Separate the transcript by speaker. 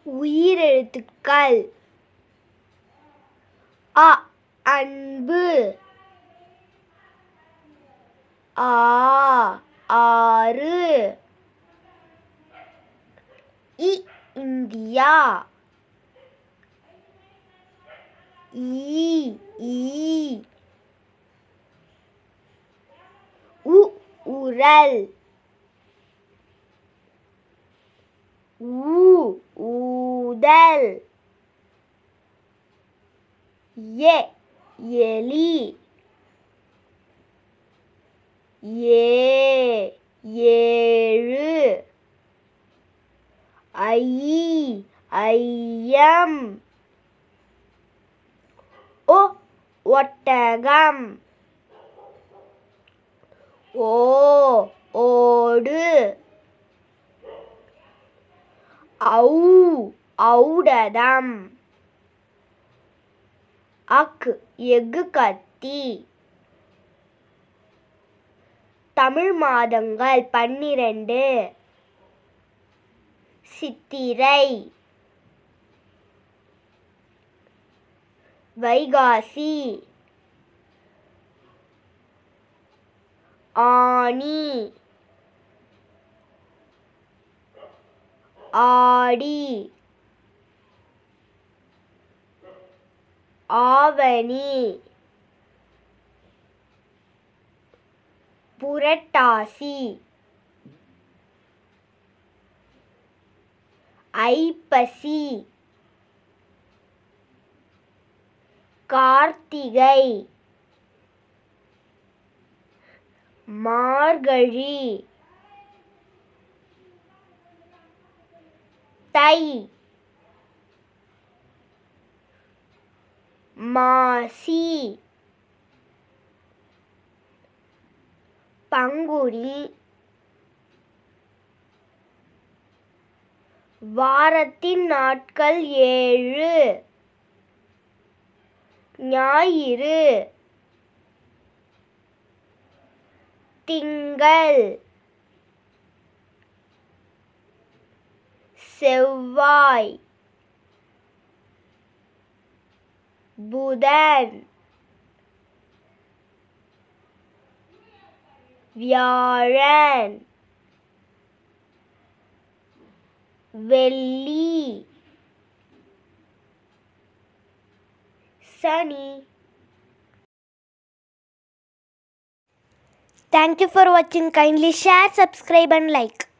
Speaker 1: உயிரெழுத்துக்கள் அ அன்பு, ஆ ஆறு, இ இந்தியா, ஈ ஈ, உ உரல், ஊ ஊதல், எ எலி, ஏ ஏழு, ஐ ஐயம், ஒ ஒட்டகம், ஓ ஓடு, ஔ ஔடதம், அக் எஃகு கத்தி. தமிழ் மாதங்கள் 12. சித்திரை, வைகாசி, ஆனி, ஆடி, ஆவணி, புரட்டாசி, ஐப்பசி, கார்த்திகை, மார்கழி, தை, மாசி, பங்குனி. வாரத்தின் நாட்கள் 7. ஞாயிறு, திங்கள், செவ்வாய், புதன், வியாழன், வெள்ளி, சனி. Thank you for watching. Kindly share, subscribe and like.